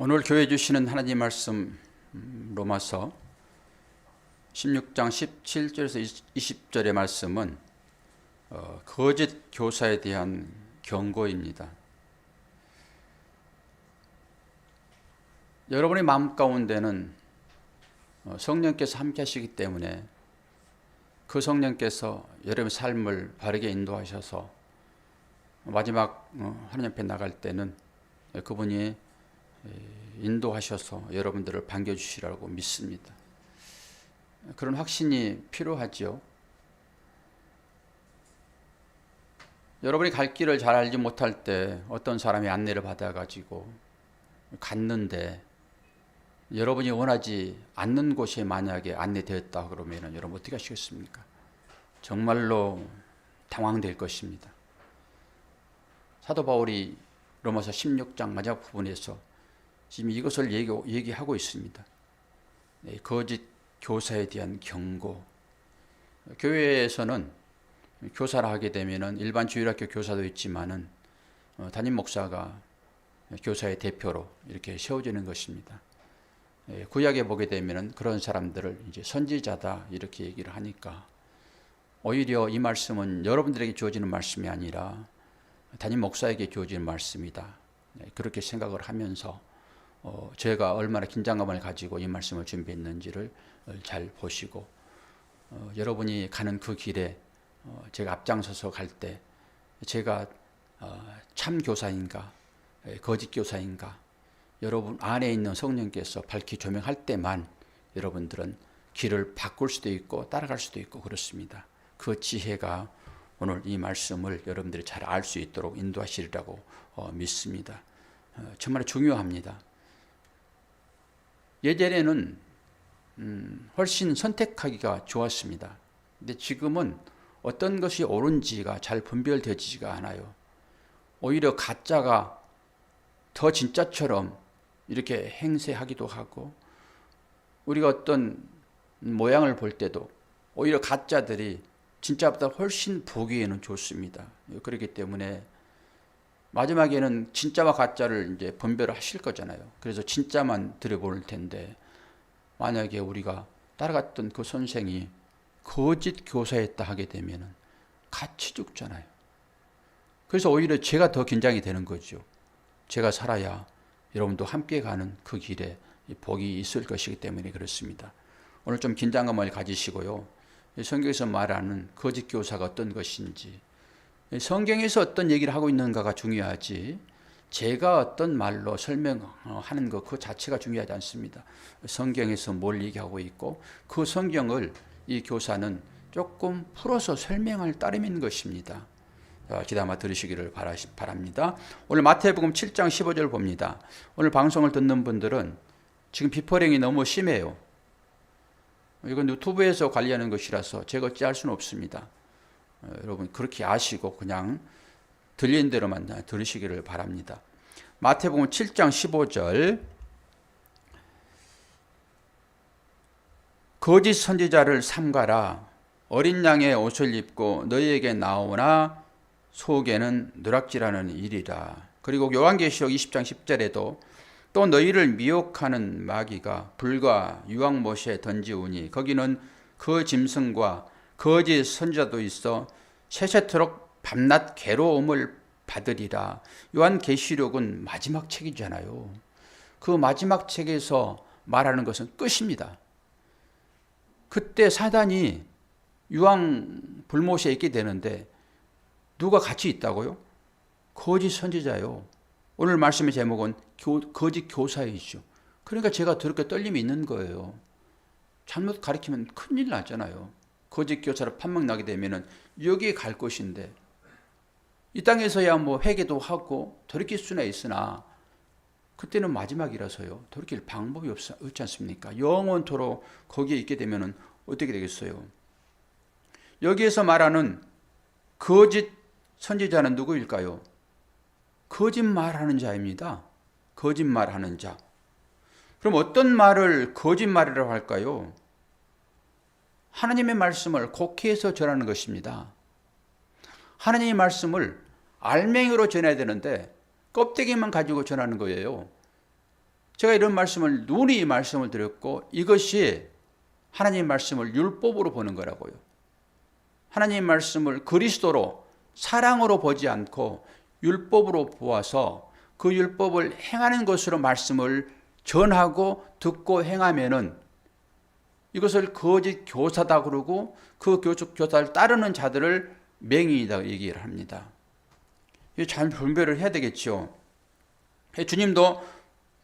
오늘 교회 주시는 하나님 말씀 로마서 16장 17절에서 20절의 말씀은 거짓 교사에 대한 경고입니다. 여러분의 마음 가운데는 성령께서 함께 하시기 때문에 그 성령께서 여러분의 삶을 바르게 인도하셔서 마지막 하나님 앞에 나갈 때는 그분이 인도하셔서 여러분들을 반겨주시라고 믿습니다. 그런 확신이 필요하죠. 여러분이 갈 길을 잘 알지 못할 때 어떤 사람이 안내를 받아가지고 갔는데 여러분이 원하지 않는 곳에 만약에 안내되었다 그러면 여러분 어떻게 하시겠습니까? 정말로 당황될 것입니다. 사도 바울이 로마서 16장 마지막 부분에서 지금 이것을 얘기하고 있습니다. 거짓 교사에 대한 경고. 교회에서는 교사를 하게 되면 일반 주일학교 교사도 있지만은 담임 목사가 교사의 대표로 이렇게 세워지는 것입니다. 구약에 보게 되면 그런 사람들을 이제 선지자다 이렇게 얘기를 하니까 오히려 이 말씀은 여러분들에게 주어지는 말씀이 아니라 담임 목사에게 주어지는 말씀이다. 그렇게 생각을 하면서 제가 얼마나 긴장감을 가지고 이 말씀을 준비했는지를 잘 보시고 여러분이 가는 그 길에 제가 앞장서서 갈 때 제가 참 교사인가 거짓 교사인가 여러분 안에 있는 성령께서 밝히 조명할 때만 여러분들은 길을 바꿀 수도 있고 따라갈 수도 있고 그렇습니다. 그 지혜가 오늘 이 말씀을 여러분들이 잘 알 수 있도록 인도하시리라고 믿습니다. 정말 중요합니다. 예전에는 훨씬 선택하기가 좋았습니다. 근데 지금은 어떤 것이 옳은지가 잘 분별되지가 않아요. 오히려 가짜가 더 진짜처럼 이렇게 행세하기도 하고 우리가 어떤 모양을 볼 때도 오히려 가짜들이 진짜보다 훨씬 보기에는 좋습니다. 그렇기 때문에 마지막에는 진짜와 가짜를 이제 분별을 하실 거잖아요. 그래서 진짜만 들여볼 텐데 만약에 우리가 따라갔던 그 선생이 거짓 교사였다 하게 되면 같이 죽잖아요. 그래서 오히려 제가 더 긴장이 되는 거죠. 제가 살아야 여러분도 함께 가는 그 길에 복이 있을 것이기 때문에 그렇습니다. 오늘 좀 긴장감을 가지시고요. 성경에서 말하는 거짓 교사가 어떤 것인지 성경에서 어떤 얘기를 하고 있는가가 중요하지 제가 어떤 말로 설명하는 것 그 자체가 중요하지 않습니다. 성경에서 뭘 얘기하고 있고 그 성경을 이 교사는 조금 풀어서 설명을 따르는 것입니다. 귀담아 들으시기를 바랍니다. 오늘 마태복음 7장 15절 봅니다. 오늘 방송을 듣는 분들은 지금 비포령이 너무 심해요. 이건 유튜브에서 관리하는 것이라서 제가 어찌할 수는 없습니다. 여러분 그렇게 아시고 그냥 들리는 대로만 들으시기를 바랍니다. 마태복음 7장 15절 거짓 선지자를 삼가라. 어린 양의 옷을 입고 너희에게 나오나 속에는 누락질하는 일이라. 그리고 요한계시록 20장 10절에도 또 너희를 미혹하는 마귀가 불과 유황못에 던지우니 거기는 그 짐승과 거짓 선지자도 있어 세세토록 밤낮 괴로움을 받으리라. 요한계시록은 마지막 책이잖아요. 그 마지막 책에서 말하는 것은 끝입니다. 그때 사단이 유황 불못에 있게 되는데 누가 같이 있다고요? 거짓 선지자요. 오늘 말씀의 제목은 거짓 교사이죠. 그러니까 제가 저렇게 떨림이 있는 거예요. 잘못 가르치면 큰일 나잖아요. 거짓 교사로 판명 나게 되면은 여기에 갈 것인데 이 땅에서야 뭐 회개도 하고 돌이킬 수는 있으나 그때는 마지막이라서요. 돌이킬 방법이 없지 않습니까? 영원토록 거기에 있게 되면은 어떻게 되겠어요? 여기에서 말하는 거짓 선지자는 누구일까요? 거짓말하는 자입니다. 거짓말하는 자. 그럼 어떤 말을 거짓말이라고 할까요? 하나님의 말씀을 곡해해서 전하는 것입니다. 하나님의 말씀을 알맹이로 전해야 되는데 껍데기만 가지고 전하는 거예요. 제가 이런 말씀을 누누이 말씀을 드렸고, 이것이 하나님 말씀을 율법으로 보는 거라고요. 하나님 말씀을 그리스도로 사랑으로 보지 않고 율법으로 보아서 그 율법을 행하는 것으로 말씀을 전하고 듣고 행하면은 이것을 거짓 교사다 그러고 그 교사를 따르는 자들을 맹인이다 얘기를 합니다. 이거 잘 분별을 해야 되겠죠. 주님도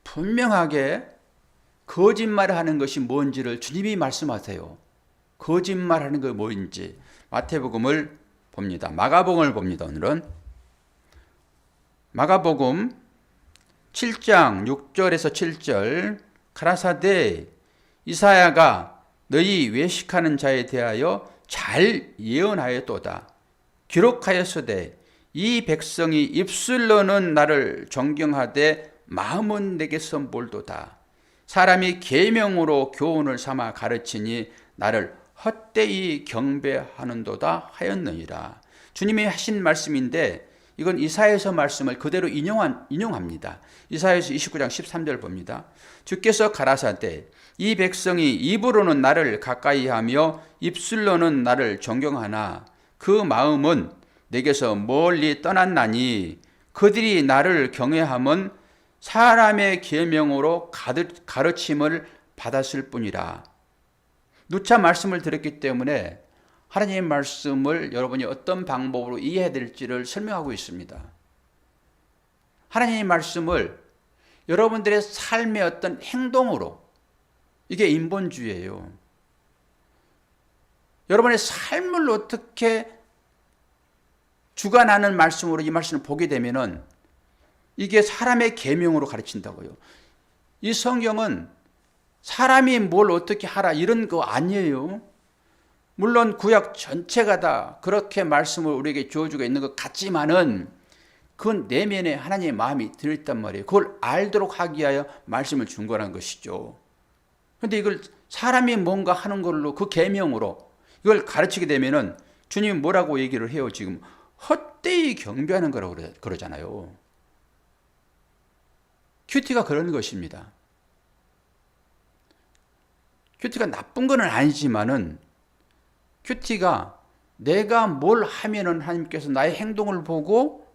분명하게 거짓말을 하는 것이 뭔지를 주님이 말씀하세요. 거짓말하는 게 뭐인지 마태복음을 봅니다. 마가복음을 봅니다. 오늘은 마가복음 7장 6절에서 7절 가라사대 이사야가 너희 외식하는 자에 대하여 잘 예언하였도다. 기록하였으되 이 백성이 입술로는 나를 존경하되 마음은 내게서 멀도다. 사람이 계명으로 교훈을 삼아 가르치니 나를 헛되이 경배하는도다 하였느니라. 주님이 하신 말씀인데 이건 이사야서 말씀을 그대로 인용합니다. 이사야서 29장 13절 봅니다. 주께서 가라사대 이 백성이 입으로는 나를 가까이하며 입술로는 나를 존경하나 그 마음은 내게서 멀리 떠났나니 그들이 나를 경외함은 사람의 계명으로 가르침을 받았을 뿐이라. 누차 말씀을 드렸기 때문에 하나님의 말씀을 여러분이 어떤 방법으로 이해해야 될지를 설명하고 있습니다. 하나님의 말씀을 여러분들의 삶의 어떤 행동으로, 이게 인본주의예요. 여러분의 삶을 어떻게 주관하는 말씀으로 이 말씀을 보게 되면은 이게 사람의 계명으로 가르친다고요. 이 성경은 사람이 뭘 어떻게 하라 이런 거 아니에요. 물론 구약 전체가 다 그렇게 말씀을 우리에게 주어주고 있는 것 같지만은 그 내면에 하나님의 마음이 들어있단 말이에요. 그걸 알도록 하기 위하여 말씀을 준 거란 것이죠. 그런데 이걸 사람이 뭔가 하는 걸로 그 계명으로 이걸 가르치게 되면은 주님이 뭐라고 얘기를 해요? 지금 헛되이 경배하는 거라고 그러잖아요. 큐티가 그런 것입니다. 큐티가 나쁜 건 아니지만은 큐티가 내가 뭘 하면은 하나님께서 나의 행동을 보고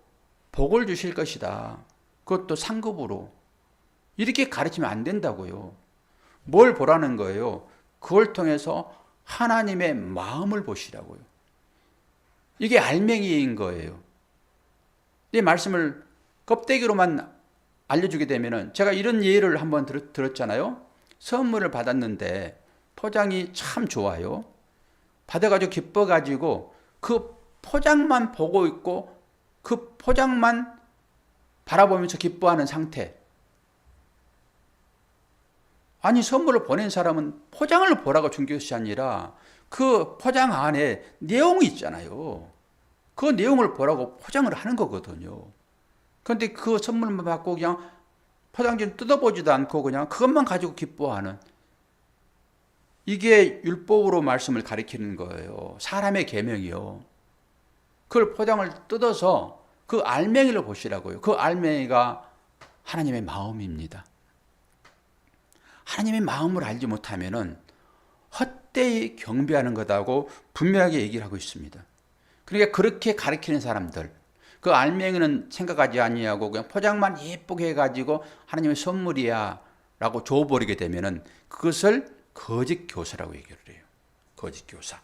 복을 주실 것이다. 그것도 상급으로. 이렇게 가르치면 안 된다고요. 뭘 보라는 거예요? 그걸 통해서 하나님의 마음을 보시라고요. 이게 알맹이인 거예요. 이 말씀을 껍데기로만 알려주게 되면은 제가 이런 예를 한번 들었잖아요. 선물을 받았는데 포장이 참 좋아요. 받아가지고 기뻐가지고 그 포장만 보고 있고 그 포장만 바라보면서 기뻐하는 상태. 아니, 선물을 보낸 사람은 포장을 보라고 준 것이 아니라 그 포장 안에 내용이 있잖아요. 그 내용을 보라고 포장을 하는 거거든요. 그런데 그 선물만 받고 그냥 포장지를 뜯어보지도 않고 그냥 그것만 가지고 기뻐하는, 이게 율법으로 말씀을 가리키는 거예요. 사람의 계명이요. 그걸 포장을 뜯어서 그 알맹이를 보시라고요. 그 알맹이가 하나님의 마음입니다. 하나님의 마음을 알지 못하면은 헛되이 경배하는 것하고 분명하게 얘기를 하고 있습니다. 그러니까 그렇게 가르치는 사람들, 그 알맹이는 생각하지 아니하고 그냥 포장만 예쁘게 해가지고 하나님의 선물이야 라고 줘버리게 되면은 그것을 거짓 교사라고 얘기를 해요. 거짓 교사.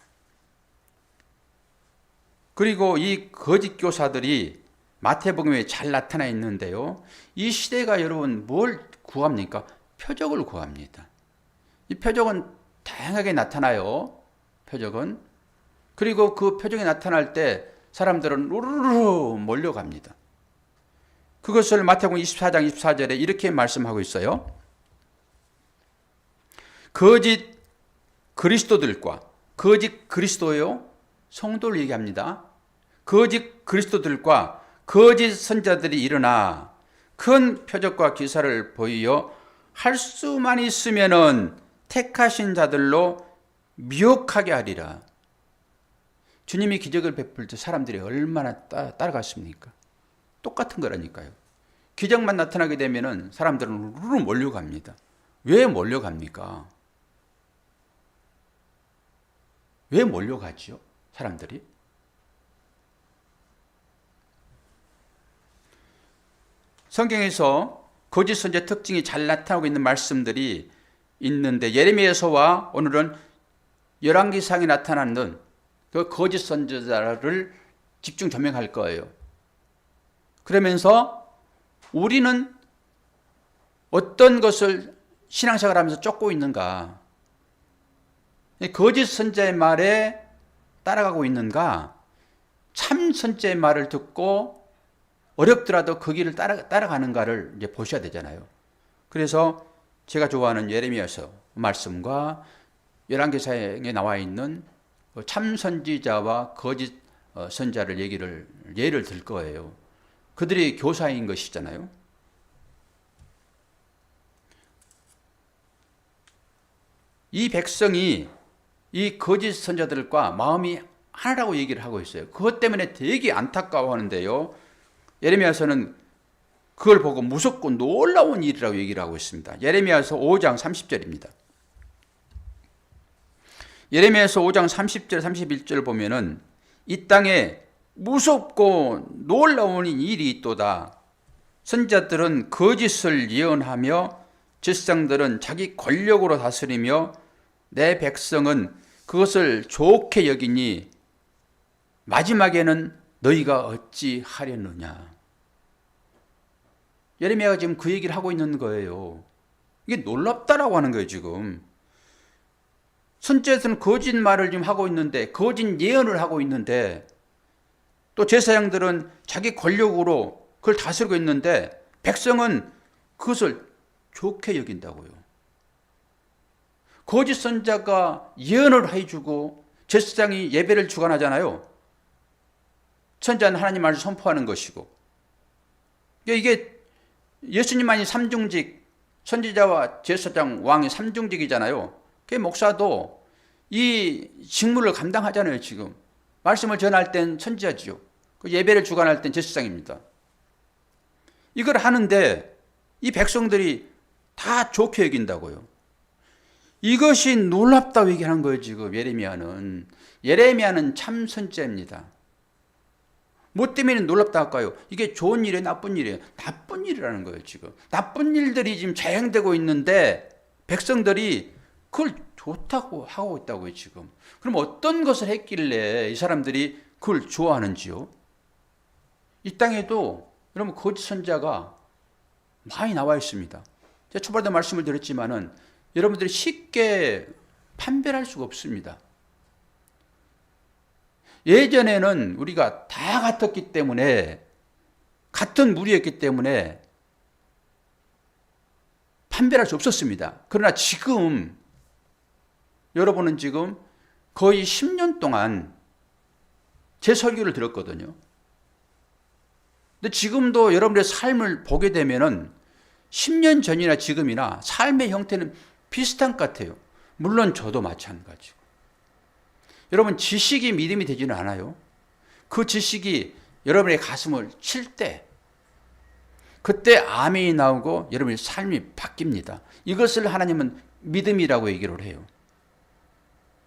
그리고 이 거짓 교사들이 마태복음에 잘 나타나 있는데요. 이 시대가 여러분 뭘 구합니까? 표적을 구합니다. 이 표적은 다양하게 나타나요. 표적은. 그리고 그 표적이 나타날 때 사람들은 우르르 몰려갑니다. 그것을 마태복음 24장 24절에 이렇게 말씀하고 있어요. 거짓 그리스도들과, 거짓 그리스도요, 성도를 얘기합니다. 거짓 그리스도들과 거짓 선자들이 일어나 큰 표적과 기사를 보이어 할 수만 있으면은 택하신 자들로 미혹하게 하리라. 주님이 기적을 베풀 때 사람들이 얼마나 따라갔습니까? 똑같은 거라니까요. 기적만 나타나게 되면은 사람들은 우르르 몰려갑니다. 왜 몰려갑니까? 왜 몰려가지요? 사람들이? 성경에서 거짓 선지자 특징이 잘 나타나고 있는 말씀들이 있는데, 예레미야서와 오늘은 열왕기상에 나타나는 그 거짓 선지자를 집중 조명할 거예요. 그러면서 우리는 어떤 것을 신앙생활 하면서 쫓고 있는가? 거짓 선지자의 말에 따라가고 있는가? 참 선지자의 말을 듣고 어렵더라도 그 길을 따라가는가를 이제 보셔야 되잖아요. 그래서 제가 좋아하는 예레미야서 말씀과 열왕기상에 나와 있는 참 선지자와 거짓 선지자를 예를 들 거예요. 그들이 교사인 것이잖아요. 이 백성이 이 거짓 선지자들과 마음이 하나라고 얘기를 하고 있어요. 그것 때문에 되게 안타까워하는데요. 예레미야서는 그걸 보고 무섭고 놀라운 일이라고 얘기를 하고 있습니다. 예레미야서 5장 30절입니다. 예레미야서 5장 30절 31절 보면은 이 땅에 무섭고 놀라운 일이 있도다. 선지자들은 거짓을 예언하며 제사장들은 자기 권력으로 다스리며 내 백성은 그것을 좋게 여기니 마지막에는 너희가 어찌 하려느냐. 예레미야가 지금 그 얘기를 하고 있는 거예요. 이게 놀랍다라고 하는 거예요, 지금. 선지자들은 거짓말을 지금 하고 있는데, 거짓 예언을 하고 있는데, 또 제사장들은 자기 권력으로 그걸 다스리고 있는데, 백성은 그것을 좋게 여긴다고요. 거짓 선지자가 예언을 해주고 제사장이 예배를 주관하잖아요. 선지자는 하나님 말을 선포하는 것이고, 이게 예수님만이 삼중직, 선지자와 제사장, 왕이 삼중직이잖아요. 그 목사도 이 직무를 감당하잖아요. 지금 말씀을 전할 땐 선지자지요. 그 예배를 주관할 땐 제사장입니다. 이걸 하는데 이 백성들이 다 좋게 여긴다고요. 이것이 놀랍다고 얘기하는 거예요. 지금 예레미야는 참 선지자입니다. 뭐 때문에 놀랍다 할까요? 이게 좋은 일이에요, 나쁜 일이에요? 나쁜 일이라는 거예요. 지금 나쁜 일들이 지금 자행되고 있는데 백성들이 그걸 좋다고 하고 있다고요. 지금 그럼 어떤 것을 했길래 이 사람들이 그걸 좋아하는지요? 이 땅에도 여러분 거짓 선지자가 많이 나와 있습니다. 제가 초반에 말씀을 드렸지만은 여러분들이 쉽게 판별할 수가 없습니다. 예전에는 우리가 다 같았기 때문에, 같은 무리였기 때문에 판별할 수 없었습니다. 그러나 지금 여러분은 지금 거의 10년 동안 제 설교를 들었거든요. 근데 지금도 여러분의 삶을 보게 되면은 10년 전이나 지금이나 삶의 형태는 비슷한 것 같아요. 물론 저도 마찬가지고. 여러분, 지식이 믿음이 되지는 않아요. 그 지식이 여러분의 가슴을 칠 때, 그때 아멘이 나오고 여러분의 삶이 바뀝니다. 이것을 하나님은 믿음이라고 얘기를 해요.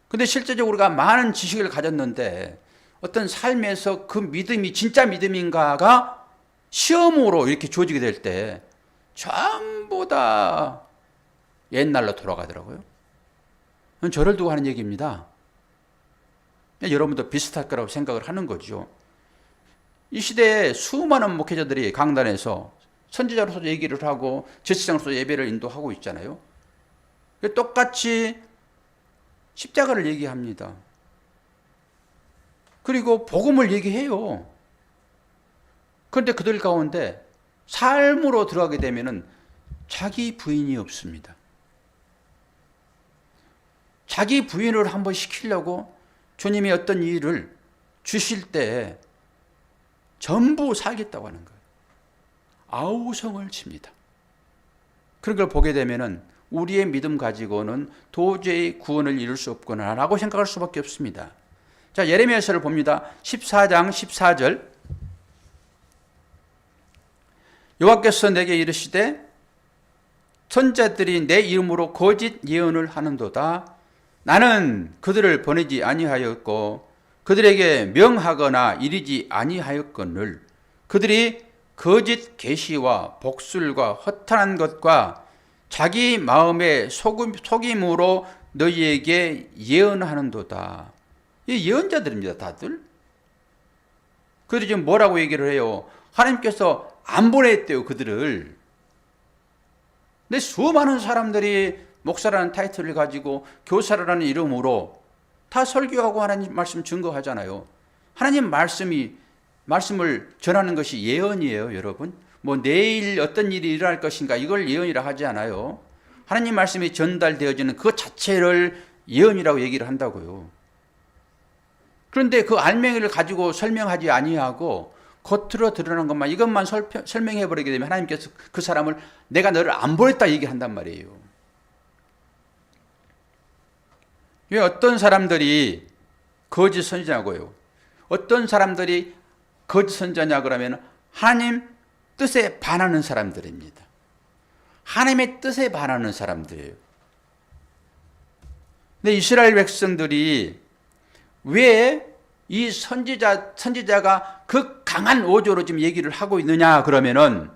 근데 실제적으로 우리가 많은 지식을 가졌는데 어떤 삶에서 그 믿음이 진짜 믿음인가가 시험으로 이렇게 주어지게 될 때 전부 다 옛날로 돌아가더라고요. 저를 두고 하는 얘기입니다. 여러분도 비슷할 거라고 생각을 하는 거죠. 이 시대에 수많은 목회자들이 강단에서 선지자로서 얘기를 하고 제사장으로서 예배를 인도하고 있잖아요. 똑같이 십자가를 얘기합니다. 그리고 복음을 얘기해요. 그런데 그들 가운데 삶으로 들어가게 되면은 자기 부인이 없습니다. 자기 부인을 한번 시키려고 주님이 어떤 일을 주실 때 전부 살겠다고 하는 거예요. 아우성을 칩니다. 그런 걸 보게 되면은 우리의 믿음 가지고는 도저히 구원을 이룰 수 없구나라고 생각할 수밖에 없습니다. 자, 예레미야서를 봅니다. 14장 14절. 여호와께서 내게 이르시되 선자들이 내 이름으로 거짓 예언을 하는도다. 나는 그들을 보내지 아니하였고 그들에게 명하거나 이르지 아니하였거늘 그들이 거짓 계시와 복술과 허탄한 것과 자기 마음의 속임으로 너희에게 예언하는도다. 이 예언자들입니다, 다들. 그들이 지금 뭐라고 얘기를 해요? 하나님께서 안 보냈대요, 그들을. 근데 수많은 사람들이 목사라는 타이틀을 가지고 교사라는 이름으로 다 설교하고 하나님 말씀 증거하잖아요. 하나님 말씀을 전하는 것이 예언이에요, 여러분. 뭐 내일 어떤 일이 일어날 것인가 이걸 예언이라 하지 않아요. 하나님 말씀이 전달되어지는 그 자체를 예언이라고 얘기를 한다고요. 그런데 그 알맹이를 가지고 설명하지 아니하고 겉으로 드러난 것만 이것만 설명해 버리게 되면 하나님께서 그 사람을 내가 너를 안 보냈다 얘기한단 말이에요. 왜 어떤 사람들이 거짓 선지자고요? 어떤 사람들이 거짓 선지자냐 그러면 하나님 뜻에 반하는 사람들입니다. 하나님의 뜻에 반하는 사람들이에요. 근데 이스라엘 백성들이 왜 이 선지자가 그 강한 어조로 지금 얘기를 하고 있느냐 그러면은,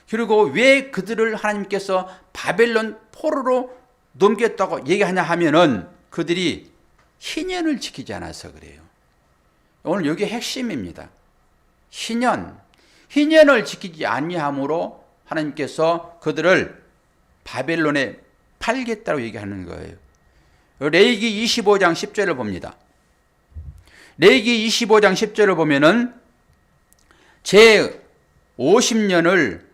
그리고 왜 그들을 하나님께서 바벨론 포로로 넘겼다고 얘기하냐 하면은 그들이 희년을 지키지 않아서 그래요. 오늘 여기 핵심입니다. 희년을 지키지 아니함으로 하나님께서 그들을 바벨론에 팔겠다고 얘기하는 거예요. 레위기 25장 10절을 봅니다. 레위기 25장 10절을 보면은 제 50년을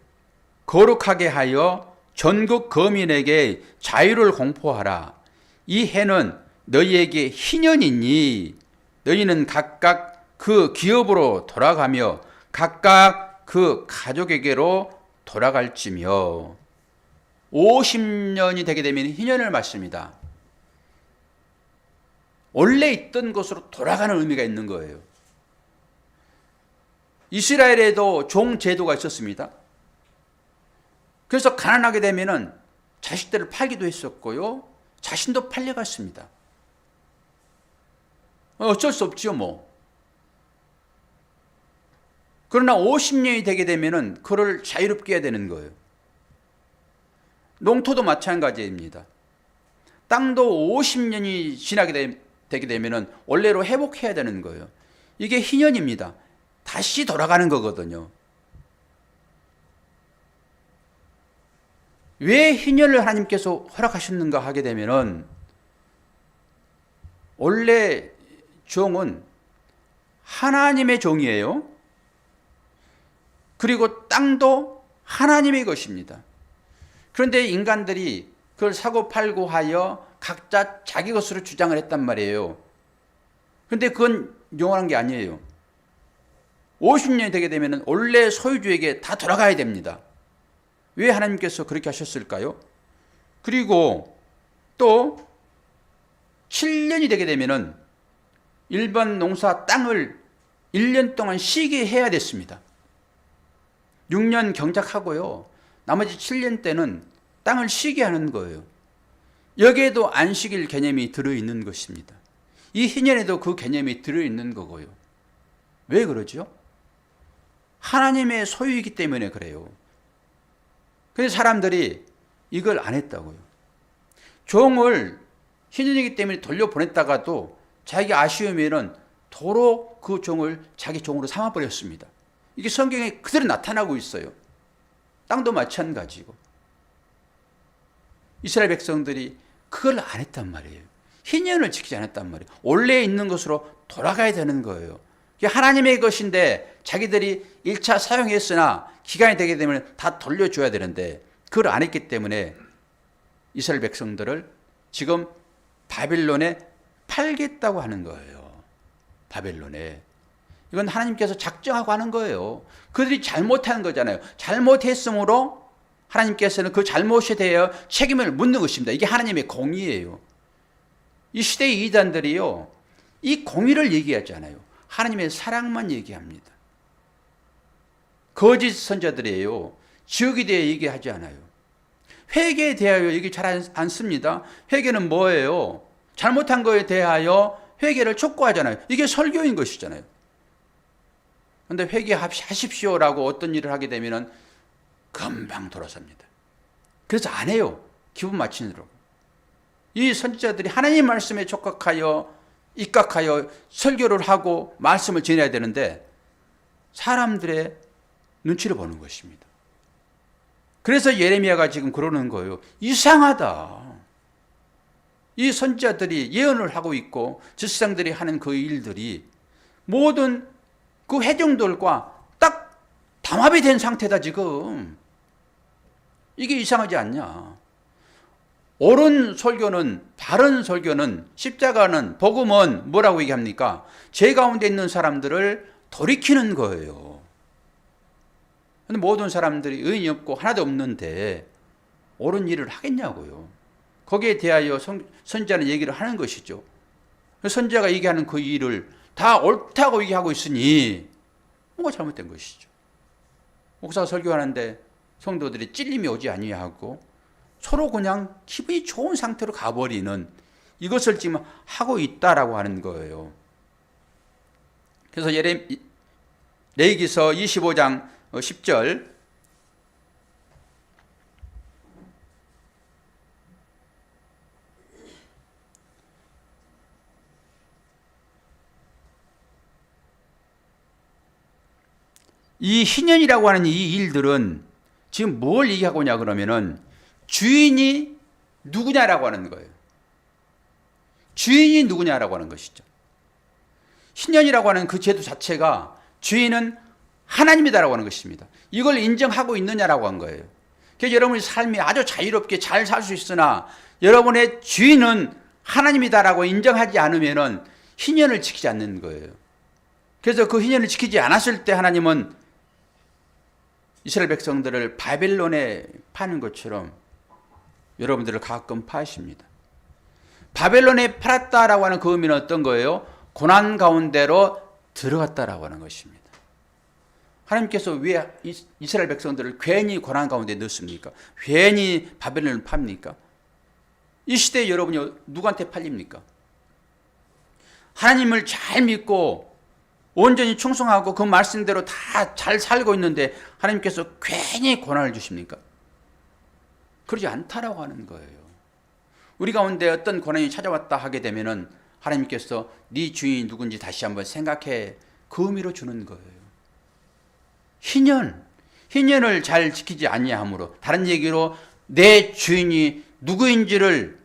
거룩하게 하여 전국 거민에게 자유를 공포하라. 이 해는 너희에게 희년이니 너희는 각각 그 기업으로 돌아가며 각각 그 가족에게로 돌아갈지며. 50년이 되게 되면 희년을 맞습니다. 원래 있던 곳으로 돌아가는 의미가 있는 거예요. 이스라엘에도 종 제도가 있었습니다. 그래서 가난하게 되면은 자식들을 팔기도 했었고요. 자신도 팔려갔습니다. 어쩔 수 없지요, 뭐. 그러나 50년이 되게 되면은 그를 자유롭게 해야 되는 거예요. 농토도 마찬가지입니다. 땅도 50년이 지나게 되게 되면은 원래로 회복해야 되는 거예요. 이게 희년입니다. 다시 돌아가는 거거든요. 왜 희년을 하나님께서 허락하셨는가 하게 되면은, 원래 종은 하나님의 종이에요. 그리고 땅도 하나님의 것입니다. 그런데 인간들이 그걸 사고 팔고 하여 각자 자기 것으로 주장을 했단 말이에요. 그런데 그건 영원한 게 아니에요. 50년이 되게 되면 원래 소유주에게 다 돌아가야 됩니다. 왜 하나님께서 그렇게 하셨을까요? 그리고 또 7년이 되게 되면은 일반 농사 땅을 1년 동안 쉬게 해야 됐습니다. 6년 경작하고요. 나머지 7년 때는 땅을 쉬게 하는 거예요. 여기에도 안식일 개념이 들어있는 것입니다. 이 희년에도 그 개념이 들어있는 거고요. 왜 그러죠? 하나님의 소유이기 때문에 그래요. 그래서 사람들이 이걸 안 했다고요. 종을 희년이기 때문에 돌려보냈다가도 자기가 아쉬우면은 도로 그 종을 자기 종으로 삼아버렸습니다. 이게 성경에 그대로 나타나고 있어요. 땅도 마찬가지고. 이스라엘 백성들이 그걸 안 했단 말이에요. 희년을 지키지 않았단 말이에요. 원래 있는 것으로 돌아가야 되는 거예요. 하나님의 것인데 자기들이 1차 사용했으나 기간이 되게 되면 다 돌려줘야 되는데 그걸 안 했기 때문에 이스라엘 백성들을 지금 바벨론에 팔겠다고 하는 거예요. 바벨론에. 이건 하나님께서 작정하고 하는 거예요. 그들이 잘못한 거잖아요. 잘못했으므로 하나님께서는 그 잘못에 대해 책임을 묻는 것입니다. 이게 하나님의 공의예요. 이 시대의 이단들이요, 이 공의를 얘기하지 않아요. 하나님의 사랑만 얘기합니다. 거짓 선자들이에요. 지옥에 대해 얘기하지 않아요. 회개에 대하여 얘기 잘 안 씁니다. 회개는 뭐예요? 잘못한 거에 대하여 회개를 촉구하잖아요. 이게 설교인 것이잖아요. 그런데 회개하십시오라고 어떤 일을 하게 되면 금방 돌아섭니다. 그래서 안 해요. 기분 맞추느라고. 이 선지자들이 하나님 말씀에 촉각하여 입각하여 설교를 하고 말씀을 전해야 되는데 사람들의 눈치를 보는 것입니다. 그래서 예레미야가 지금 그러는 거예요. 이상하다. 이 선지자들이 예언을 하고 있고 지상들이 하는 그 일들이 모든 그 회중들과 딱 담합이 된 상태다 지금. 이게 이상하지 않냐. 옳은 설교는, 바른 설교는, 십자가는, 복음은 뭐라고 얘기합니까? 죄 가운데 있는 사람들을 돌이키는 거예요. 근데 모든 사람들이 의인이 없고 하나도 없는데 옳은 일을 하겠냐고요. 거기에 대하여 선지자는 얘기를 하는 것이죠. 선지자가 얘기하는 그 일을 다 옳다고 얘기하고 있으니 뭔가 잘못된 것이죠. 목사가 설교하는데 성도들이 찔림이 오지 아니하고 서로 그냥 기분이 좋은 상태로 가버리는 이것을 지금 하고 있다라고 하는 거예요. 그래서 레위기서 25장 10절 이 희년이라고 하는 이 일들은 지금 뭘 얘기하고 있냐 그러면은 주인이 누구냐라고 하는 거예요. 주인이 누구냐라고 하는 것이죠. 희년이라고 하는 그 제도 자체가 주인은 하나님이다라고 하는 것입니다. 이걸 인정하고 있느냐라고 한 거예요. 그래서 여러분의 삶이 아주 자유롭게 잘 살 수 있으나 여러분의 주인은 하나님이다라고 인정하지 않으면은 희년을 지키지 않는 거예요. 그래서 그 희년을 지키지 않았을 때 하나님은 이스라엘 백성들을 바벨론에 파는 것처럼 여러분들을 가끔 파십니다. 바벨론에 팔았다라고 하는 그 의미는 어떤 거예요? 고난 가운데로 들어갔다라고 하는 것입니다. 하나님께서 왜 이스라엘 백성들을 괜히 고난 가운데 넣습니까? 괜히 바벨론을 팝니까? 이 시대에 여러분이 누구한테 팔립니까? 하나님을 잘 믿고 온전히 충성하고 그 말씀대로 다 잘 살고 있는데 하나님께서 괜히 고난을 주십니까? 그러지 않다라고 하는 거예요. 우리 가운데 어떤 고난이 찾아왔다 하게 되면은 하나님께서 네 주인이 누군지 다시 한번 생각해 그 의미로 주는 거예요. 희년을 잘 지키지 아니함으로, 다른 얘기로 내 주인이 누구인지를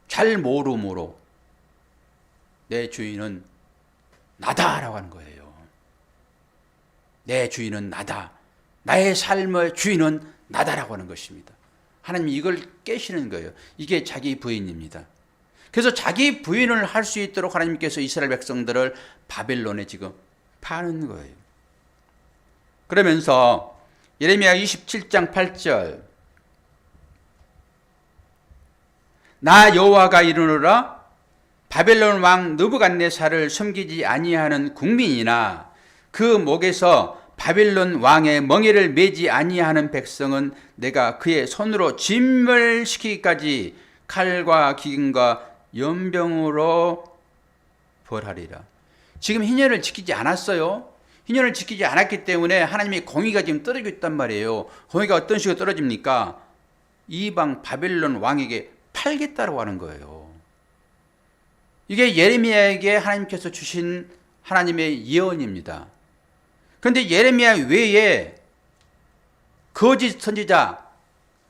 잘 모름으로 내 주인은 나다라고 하는 거예요. 내 주인은 나다. 나의 삶의 주인은 나다라고 하는 것입니다. 하나님이 이걸 깨시는 거예요. 이게 자기 부인입니다. 그래서 자기 부인을 할 수 있도록 하나님께서 이스라엘 백성들을 바벨론에 지금 파는 거예요. 그러면서 예레미야 27장 8절 나 여호와가 이르노라 바벨론 왕 느부갓네살을 섬기지 아니하는 국민이나 그 목에서 바벨론 왕의 멍에를 매지 아니하는 백성은 내가 그의 손으로 진멸시키기까지 칼과 기근과 연병으로 벌하리라. 지금 희년을 지키지 않았어요. 희년을 지키지 않았기 때문에 하나님의 공의가 지금 떨어지고 있단 말이에요. 공의가 어떤 식으로 떨어집니까? 이방 바벨론 왕에게 팔겠다고 하는 거예요. 이게 예레미야에게 하나님께서 주신 하나님의 예언입니다. 그런데 예레미야 외에 거짓 선지자,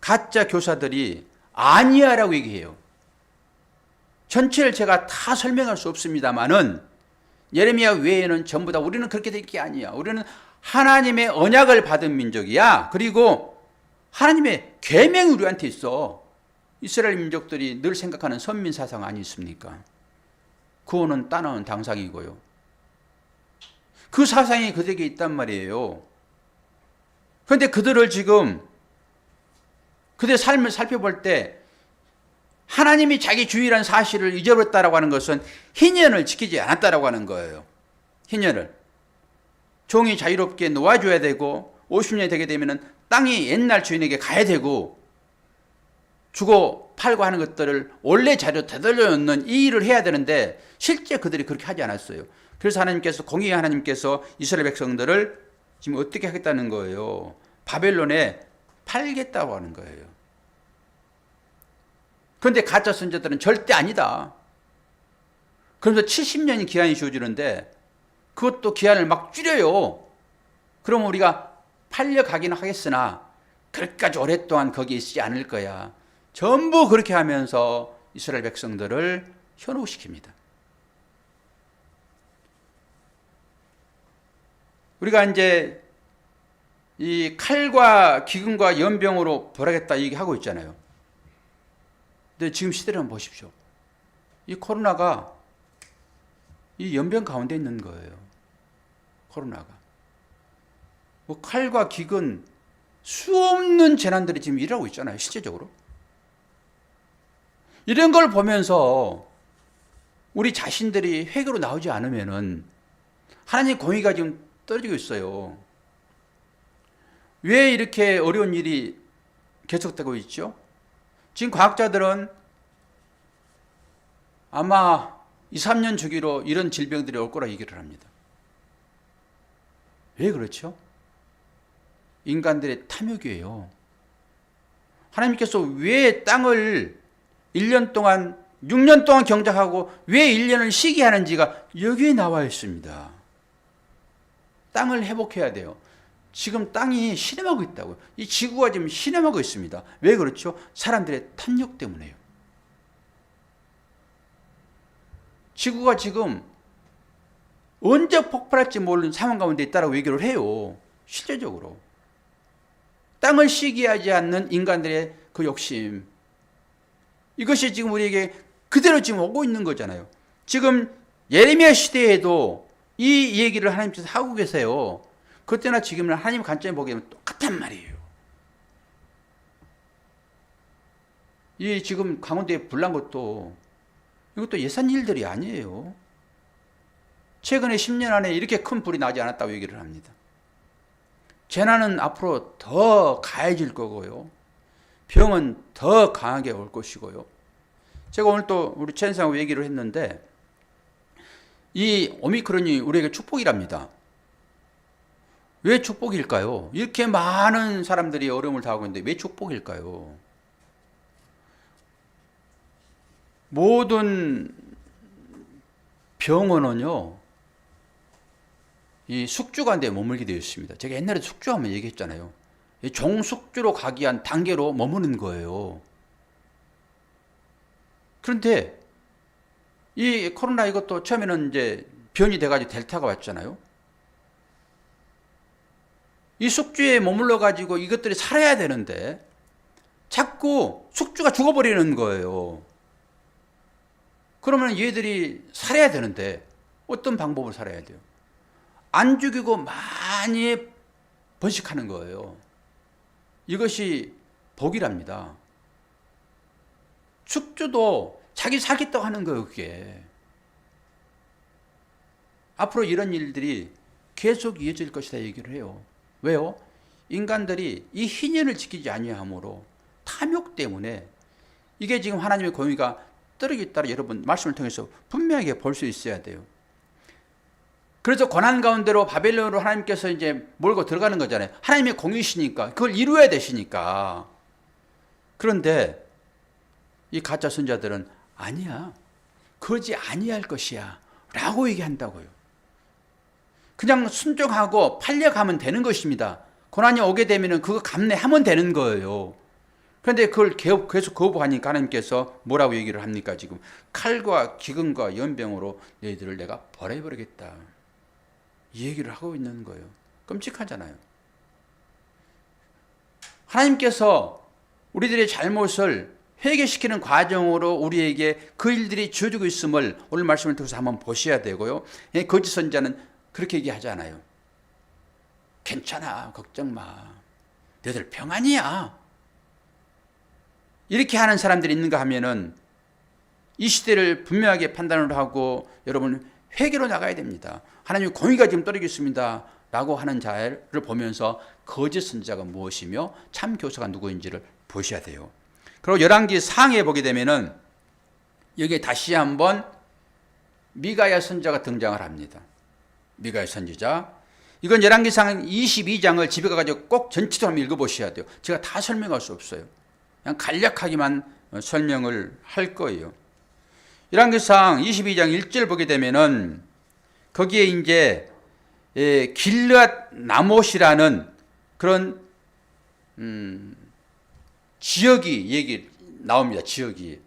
가짜 교사들이 아니야라고 얘기해요. 전체를 제가 다 설명할 수 없습니다만은 예레미야 외에는 전부 다 우리는 그렇게 될 게 아니야. 우리는 하나님의 언약을 받은 민족이야. 그리고 하나님의 계명이 우리한테 있어. 이스라엘 민족들이 늘 생각하는 선민 사상 아니 있습니까? 구원은 따놓은 당상이고요. 그 사상이 그들에게 있단 말이에요. 그런데 그들을 지금 그들의 삶을 살펴볼 때 하나님이 자기 주인이라는 사실을 잊어버렸다라고 하는 것은 희년을 지키지 않았다라고 하는 거예요. 희년을. 종이 자유롭게 놓아줘야 되고 50년이 되게 되면은 땅이 옛날 주인에게 가야 되고 주고 팔고 하는 것들을 원래 자료 되돌려 놓는 이 일을 해야 되는데 실제 그들이 그렇게 하지 않았어요. 그래서 하나님께서 공의의 하나님께서 이스라엘 백성들을 지금 어떻게 하겠다는 거예요? 바벨론에 팔겠다고 하는 거예요. 그런데 가짜 선지자들은 절대 아니다. 그러면서 70년이 기한이 주어지는데 그것도 기한을 막 줄여요. 그럼 우리가 팔려가기는 하겠으나 그렇게까지 오랫동안 거기 있지 않을 거야. 전부 그렇게 하면서 이스라엘 백성들을 현혹시킵니다. 우리가 이제 이 칼과 기근과 연병으로 벌하겠다 얘기하고 있잖아요. 근데 지금 시대를 한번 보십시오. 이 코로나가 이 연병 가운데 있는 거예요. 코로나가. 뭐 칼과 기근 수없는 재난들이 지금 일어나고 있잖아요. 실제적으로. 이런 걸 보면서 우리 자신들이 회개로 나오지 않으면은 하나님의 공의가 지금 떨어지고 있어요. 왜 이렇게 어려운 일이 계속되고 있죠? 지금 과학자들은 아마 2, 3년 주기로 이런 질병들이 올 거라 얘기를 합니다. 왜 그렇죠? 인간들의 탐욕이에요. 하나님께서 왜 땅을 1년 동안 6년 동안 경작하고 왜 1년을 쉬게 하는지가 여기에 나와 있습니다. 땅을 회복해야 돼요. 지금 땅이 신음하고 있다고요. 이 지구가 지금 신음하고 있습니다. 왜 그렇죠? 사람들의 탐욕 때문에요. 지구가 지금 언제 폭발할지 모르는 상황 가운데 있다라고 얘기를 해요. 실제적으로. 땅을 쉬게 하지 않는 인간들의 그 욕심. 이것이 지금 우리에게 그대로 지금 오고 있는 거잖아요. 지금 예레미야 시대에도 이 얘기를 하나님께서 하고 계세요. 그때나 지금은 하나님 관점에 보게 되면 똑같단 말이에요. 이 지금 강원도에 불난 것도 이것도 예산 일들이 아니에요. 최근에 10년 안에 이렇게 큰 불이 나지 않았다고 얘기를 합니다. 재난은 앞으로 더 가해질 거고요. 병은 더 강하게 올 것이고요. 제가 오늘 또 우리 최현상하고 얘기를 했는데 이 오미크론이 우리에게 축복이랍니다. 왜 축복일까요? 이렇게 많은 사람들이 어려움을 당하고 있는데 왜 축복일까요? 모든 병원은요, 이 숙주가운데 머물게 되어 있습니다. 제가 옛날에 숙주하면 얘기했잖아요. 종숙주로 가기 위한 단계로 머무는 거예요. 그런데 이 코로나 이것도 처음에는 이제 변이 돼가지고 델타가 왔잖아요. 이 숙주에 머물러 가지고 이것들이 살아야 되는데 자꾸 숙주가 죽어버리는 거예요. 그러면 얘들이 살아야 되는데 어떤 방법을 살아야 돼요? 안 죽이고 많이 번식하는 거예요. 이것이 복이랍니다. 숙주도 자기 살겠다고 하는 거예요, 그게. 앞으로 이런 일들이 계속 이어질 것이다 얘기를 해요. 왜요? 인간들이 이 희년을 지키지 아니함으로 탐욕 때문에 이게 지금 하나님의 공의가 떨어지겠다를 여러분 말씀을 통해서 분명하게 볼 수 있어야 돼요. 그래서 고난 가운데로 바벨론으로 하나님께서 이제 몰고 들어가는 거잖아요. 하나님의 공의시니까 그걸 이루어야 되시니까. 그런데 이 가짜 선자들은 아니야, 그러지 아니할 것이야 라고 얘기한다고요. 그냥 순종하고 팔려가면 되는 것입니다. 고난이 오게 되면 그거 감내하면 되는 거예요. 그런데 그걸 계속 거부하니까 하나님께서 뭐라고 얘기를 합니까? 지금 칼과 기근과 연병으로 너희들을 내가 벌해버리겠다, 이 얘기를 하고 있는 거예요. 끔찍하잖아요. 하나님께서 우리들의 잘못을 회개시키는 과정으로 우리에게 그 일들이 주어지고 있음을 오늘 말씀을 통해서 한번 보셔야 되고요. 거짓 선자는 그렇게 얘기하잖아요. 괜찮아, 걱정 마, 너희들 평안이야. 이렇게 하는 사람들이 있는가 하면은 이 시대를 분명하게 판단을 하고 여러분 회개로 나가야 됩니다. 하나님의 공의가 지금 떨어지고 있습니다. 라고 하는 자를 보면서 거짓 선지자가 무엇이며 참 교사가 누구인지를 보셔야 돼요. 그리고 열왕기 상에 보게 되면은 여기에 다시 한번 미가야 선지자가 등장을 합니다. 미가야 선지자. 이건 열왕기상 22장을 집에 가가지고 꼭 전체적으로 한번 읽어보셔야 돼요. 제가 다 설명할 수 없어요. 그냥 간략하게만 설명을 할 거예요. 열왕기상 22장 1절 보게 되면은 거기에 이제 길르앗 나못이라는 그런 지역이 얘기 나옵니다. 지역이.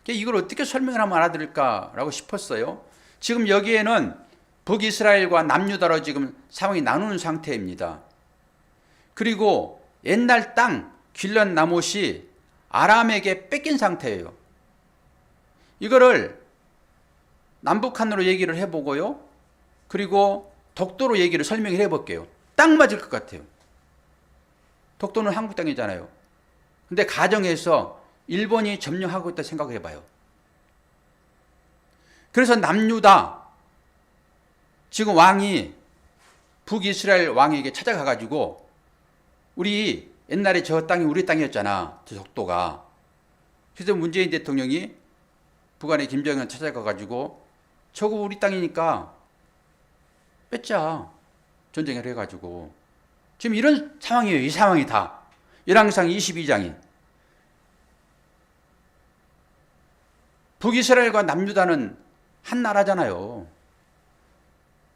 이걸 어떻게 설명을 하면 알아들을까라고 싶었어요. 지금 여기에는 북이스라엘과 남유다로 지금 상황이 나누는 상태입니다. 그리고 옛날 땅 길르앗 나못이 아람에게 뺏긴 상태예요. 이거를 남북한으로 얘기를 해보고요. 그리고 독도로 얘기를 설명을 해볼게요. 딱 맞을 것 같아요. 독도는 한국 땅이잖아요. 근데 가정에서 일본이 점령하고 있다 생각해봐요. 그래서 남유다 지금 왕이 북이스라엘 왕에게 찾아가가지고 우리 옛날에 저 땅이 우리 땅이었잖아. 저 독도가. 그래서 문재인 대통령이 북한의 김정은 찾아가가지고 저거 우리 땅이니까 뺏자. 전쟁을 해가지고. 지금 이런 상황이에요. 이 상황이 다. 열왕기상 22장이. 북이스라엘과 남유다는 한 나라잖아요.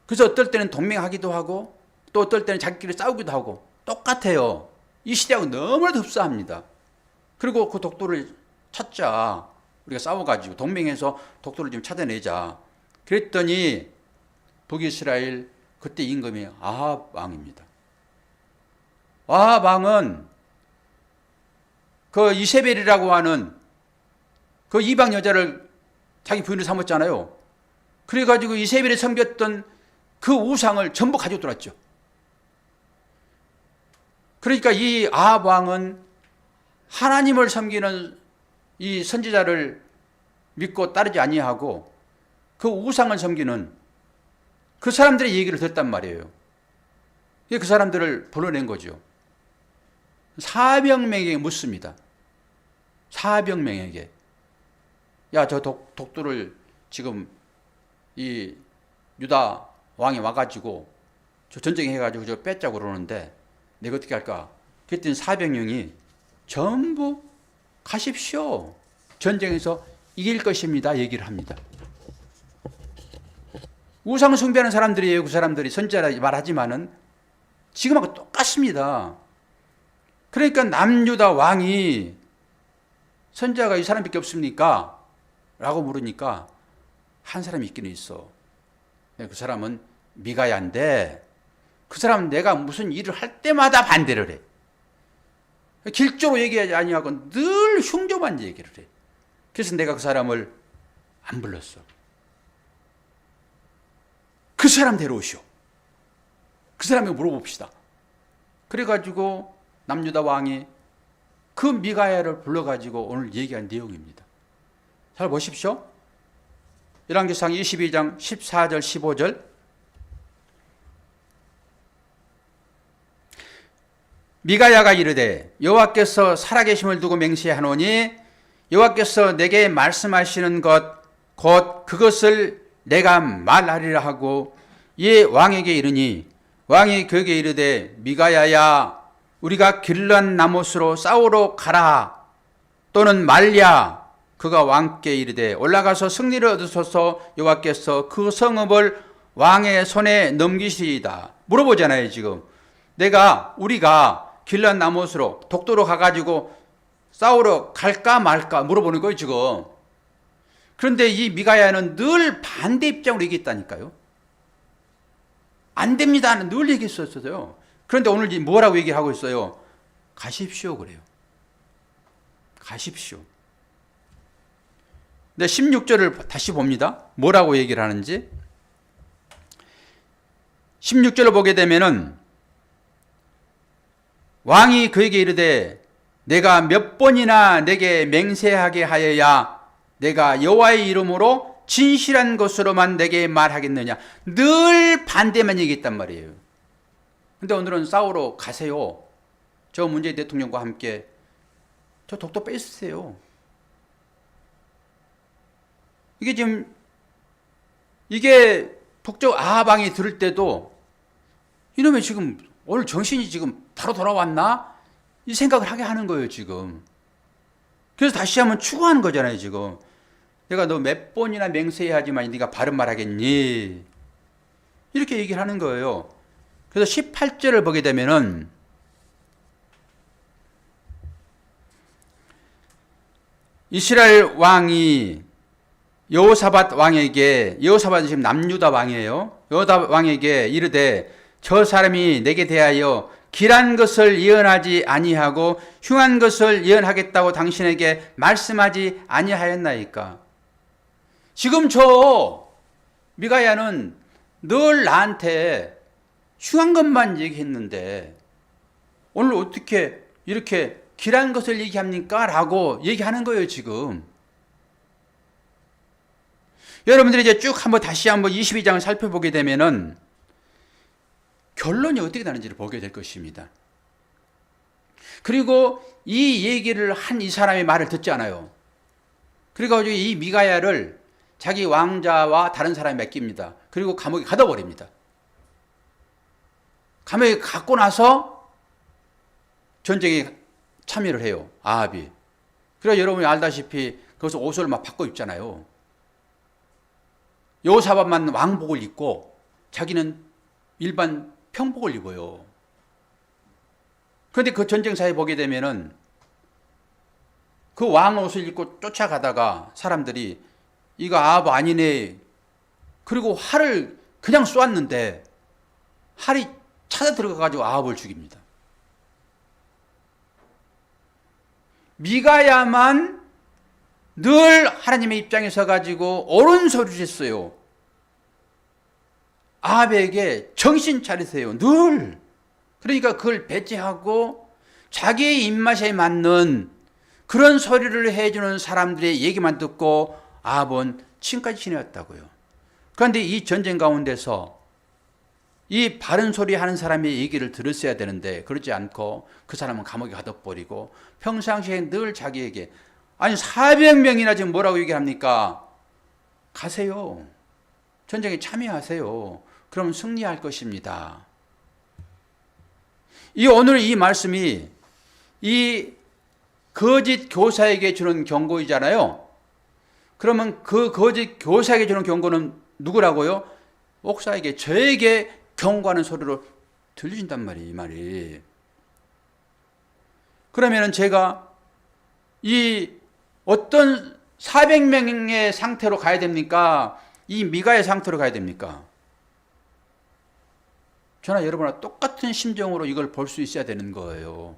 그래서 어떨 때는 동맹하기도 하고 또 어떨 때는 자기끼리 싸우기도 하고 똑같아요. 이 시대하고 너무나도 흡사합니다. 그리고 그 독도를 찾자. 우리가 싸워가지고 동맹해서 독도를 좀 찾아내자. 그랬더니 북이스라엘 그때 임금이 아합 왕입니다. 아합 왕은 그 이세벨이라고 하는 그 이방 여자를 자기 부인으로 삼았잖아요. 그래가지고 이세벨이 섬겼던 그 우상을 전부 가지고 들어왔죠. 그러니까 이 아합 왕은 하나님을 섬기는 이 선지자를 믿고 따르지 아니하고 그 우상을 섬기는 그 사람들의 얘기를 듣단 말이에요. 그 사람들을 불러낸 거죠. 400명에게 묻습니다. 400명에게. 야, 저 독도를 지금 이 유다 왕이 와가지고 저 전쟁해가지고 저 뺏자고 그러는데 내가 어떻게 할까? 그랬더니 400명이 전부 가십시오. 전쟁에서 이길 것입니다. 얘기를 합니다. 우상 숭배하는 사람들이에요. 그 사람들이 선지자라 말하지만은 지금하고 똑같습니다. 그러니까 남유다 왕이 선지자가 이 사람밖에 없습니까? 라고 물으니까 한 사람이 있기는 있어. 그 사람은 미가야인데 그 사람은 내가 무슨 일을 할 때마다 반대를 해. 길조로 얘기하지 아니하고 늘 흉조만 얘기를 해. 그래서 내가 그 사람을 안 불렀어. 그 사람 데려오시오. 그 사람에게 물어봅시다. 그래가지고 남유다 왕이 그 미가야를 불러가지고 오늘 얘기한 내용입니다. 잘 보십시오. 열왕기상 22장 14절 15절. 미가야가 이르되 여호와께서 살아계심을 두고 맹세하노니 여호와께서 내게 말씀하시는 것 곧 그것을 내가 말하리라 하고 이 왕에게 이르니 왕이 그에게 이르되 미가야야 우리가 길르앗 나못으로 싸우러 가라 또는 말랴. 그가 왕께 이르되 올라가서 승리를 얻으소서 여호와께서 그 성읍을 왕의 손에 넘기시리이다. 물어보잖아요. 지금 우리가 길르앗 나못으로 독도로 가가지고 싸우러 갈까 말까 물어보는 거예요. 지금. 그런데 이 미가야는 늘 반대 입장으로 얘기했다니까요. 안 됩니다는 늘 얘기했었어요. 그런데 오늘 뭐라고 얘기하고 있어요? 가십시오 그래요. 가십시오. 근데 16절을 다시 봅니다. 뭐라고 얘기를 하는지. 16절을 보게 되면은 왕이 그에게 이르되 내가 몇 번이나 내게 맹세하게 하여야 내가 여호와의 이름으로 진실한 것으로만 내게 말하겠느냐. 늘 반대만 얘기했단 말이에요. 근데 오늘은 싸우러 가세요. 저 문재인 대통령과 함께 저 독도 뺏으세요. 이게 지금 이게 북쪽 아방이 들을 때도 이놈의 지금 오늘 정신이 지금 바로 돌아왔나? 이 생각을 하게 하는 거예요, 지금. 그래서 다시 한번 추구하는 거잖아요, 지금. 내가 너 몇 번이나 맹세하지만 네가 바른 말 하겠니? 이렇게 얘기를 하는 거예요. 그래서 18절을 보게 되면은 이스라엘 왕이 여호사밧 왕에게, 여호사밧은 지금 남유다 왕이에요. 여호사밧 왕에게 이르되 저 사람이 내게 대하여 길한 것을 예언하지 아니하고 흉한 것을 예언하겠다고 당신에게 말씀하지 아니하였나이까. 지금 저 미가야는 늘 나한테 흉한 것만 얘기했는데 오늘 어떻게 이렇게 길한 것을 얘기합니까? 라고 얘기하는 거예요, 지금. 여러분들이 이제 쭉 한번 다시 한번 22장을 살펴보게 되면은 결론이 어떻게 나는지를 보게 될 것입니다. 그리고 이 얘기를 한 이 사람의 말을 듣지 않아요. 그래가지고 이 미가야를 자기 왕자와 다른 사람이 맡깁니다. 그리고 감옥에 가둬버립니다. 감옥에 갖고 나서 전쟁에 참여를 해요, 아합이. 그래서 여러분이 알다시피 거기서 옷을 막 바꿔 입잖아요. 여호사밧만 왕복을 입고 자기는 일반 평복을 입어요. 그런데 그 전쟁사에 보게 되면은 그 왕 옷을 입고 쫓아가다가 사람들이 이거 아합 아니네. 그리고 활을 그냥 쏘았는데 활이 찾아 들어가가지고 아합을 죽입니다. 미가야만 늘 하나님의 입장에 서가지고 옳은 소리를 했어요. 아합에게 정신 차리세요. 늘. 그러니까 그걸 배제하고 자기의 입맛에 맞는 그런 소리를 해주는 사람들의 얘기만 듣고 아합은 침까지 지내었다고요. 그런데 이 전쟁 가운데서 이 바른 소리 하는 사람의 얘기를 들었어야 되는데 그러지 않고 그 사람은 감옥에 가둬버리고 평상시에 늘 자기에게 아니 400명이나 지금 뭐라고 얘기합니까? 가세요. 전쟁에 참여하세요. 그러면 승리할 것입니다. 오늘 이 말씀이 이 거짓 교사에게 주는 경고이잖아요. 그러면 그 거짓 교사에게 주는 경고는 누구라고요? 목사에게, 저에게 경고하는 소리로 들리신단 말이에요, 이 말이. 그러면은 제가 이 어떤 400명의 상태로 가야 됩니까? 이 미가의 상태로 가야 됩니까? 저나 여러분과 똑같은 심정으로 이걸 볼 수 있어야 되는 거예요.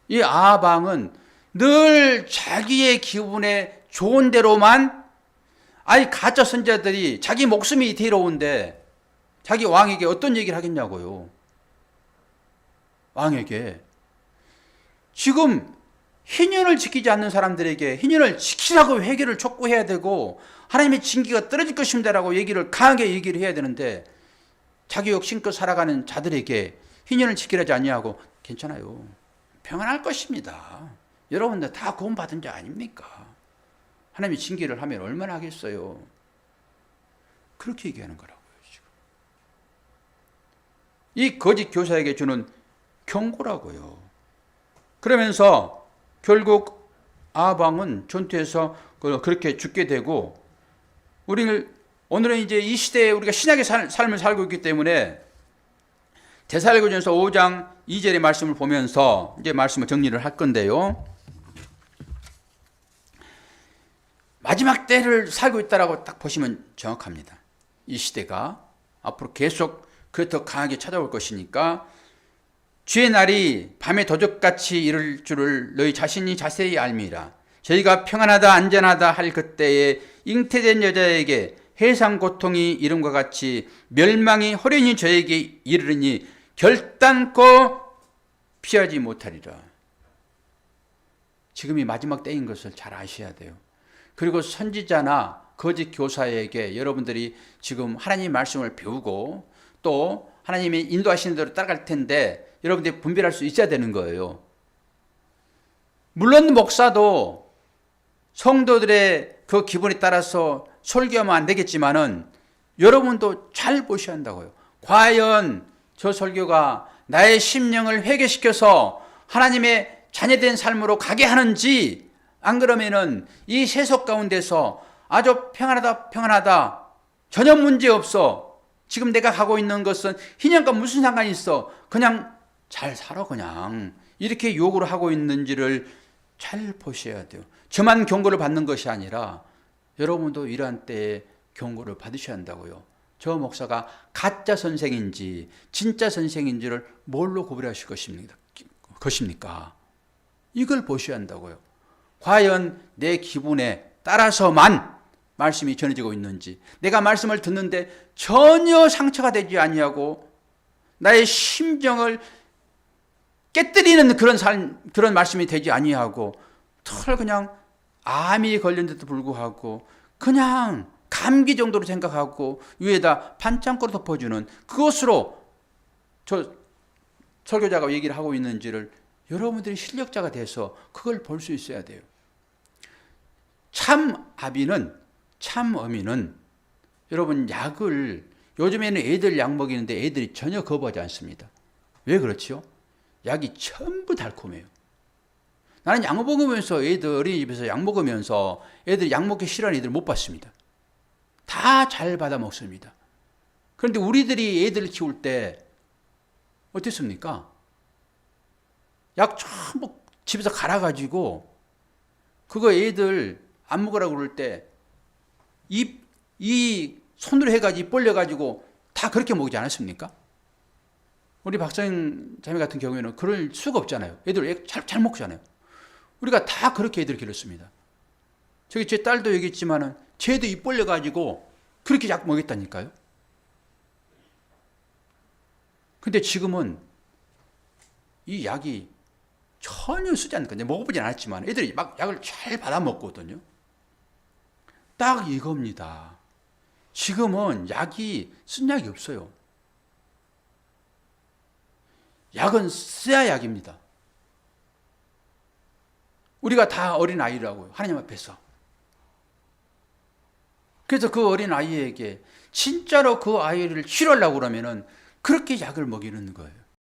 이 아합 왕은 늘 자기의 기분에 좋은 대로만, 아니 가짜 선자들이 자기 목숨이 뒤로운데 자기 왕에게 어떤 얘기를 하겠냐고요. 왕에게 지금 희년을 지키지 않는 사람들에게 희년을 지키라고 회개를 촉구해야 되고 하나님의 징계가 떨어질 것입니다라고 얘기를 강하게 얘기를 해야 되는데 자기 욕심껏 살아가는 자들에게 희년을 지키라지 아니하고 괜찮아요, 평안할 것입니다. 여러분들 다 구원받은 자 아닙니까? 하나님이 징계를 하면 얼마나 하겠어요? 그렇게 얘기하는 거라고요, 지금. 이 거짓 교사에게 주는 경고라고요. 그러면서 결국 아합 왕은 전투에서 그렇게 죽게 되고, 오늘은 이제 이 시대에 우리가 신약의 삶을 살고 있기 때문에 데살로니가전서 5장 2절의 말씀을 보면서 이제 말씀을 정리를 할 건데요. 마지막 때를 살고 있다라고 딱 보시면 정확합니다. 이 시대가 앞으로 계속 더 강하게 찾아올 것이니까 주의 날이 밤에 도적같이 이를 줄을 너희 자신이 자세히 알미라. 저희가 평안하다 안전하다 할 그때에 잉태된 여자에게 해상 고통이 이름과 같이 멸망이 호련히 저에게 이르르니 결단코 피하지 못하리라. 지금이 마지막 때인 것을 잘 아셔야 돼요. 그리고 선지자나 거짓 교사에게 여러분들이 지금 하나님의 말씀을 배우고 또 하나님이 인도하시는 대로 따라갈 텐데 여러분들이 분별할 수 있어야 되는 거예요. 물론 목사도 성도들의 그 기분에 따라서 설교하면 안 되겠지만은 여러분도 잘 보셔야 한다고요. 과연 저 설교가 나의 심령을 회개시켜서 하나님의 자녀된 삶으로 가게 하는지, 안 그러면은 이 세속 가운데서 아주 평안하다, 전혀 문제 없어, 지금 내가 가고 있는 것은 희년과 무슨 상관이 있어, 그냥 잘 살아, 그냥 이렇게 요구를 하고 있는지를 잘 보셔야 돼요. 저만 경고를 받는 것이 아니라 여러분도 이러한 때에 경고를 받으셔야 한다고요. 저 목사가 가짜 선생인지 진짜 선생인지를 뭘로 구별하실 것입니까? 이걸 보셔야 한다고요. 과연 내 기분에 따라서만 말씀이 전해지고 있는지, 내가 말씀을 듣는데 전혀 상처가 되지 아니하고 나의 심정을 깨뜨리는 그런 말씀이 되지 아니하고 털 그냥 암이 걸렸는데도 불구하고 그냥 감기 정도로 생각하고 위에다 반창고로 덮어주는 그것으로 저 설교자가 얘기를 하고 있는지를 여러분들이 실력자가 돼서 그걸 볼 수 있어야 돼요. 참 아비는, 참 어미는 여러분 약을, 요즘에는 애들 약 먹이는데 애들이 전혀 거부하지 않습니다. 왜 그렇지요? 약이 전부 달콤해요. 나는 약 먹으면서 애들 어린이집에서 약 먹으면서 애들 약 먹기 싫어하는 애들 못 봤습니다. 다 잘 받아 먹습니다. 그런데 우리들이 애들을 키울 때 어땠습니까? 약 전부 집에서 갈아가지고 그거 애들 안 먹으라고 그럴 때 이 손으로 해가지고 입 벌려가지고 다 그렇게 먹지 않았습니까? 우리 박사님 자매 같은 경우에는 그럴 수가 없잖아요. 애들 잘 먹잖아요. 우리가 다 그렇게 애들 길렀습니다. 저기 제 딸도 여기 있지만은 쟤도 입 벌려가지고 그렇게 약 먹였다니까요. 근데 지금은 이 약이 전혀 쓰지 않는 거예요. 먹어보진 않았지만 애들이 막 약을 잘 받아 먹거든요. 딱 이겁니다. 지금은 약이 쓴 약이 없어요. 약은 써야 약입니다. 우리가 다 어린 아이라고요. 하나님 앞에서. 그래서 그 어린 아이에게 진짜로 그 아이를 치료하려고 그러면은 그렇게 약을 먹이는 거예요.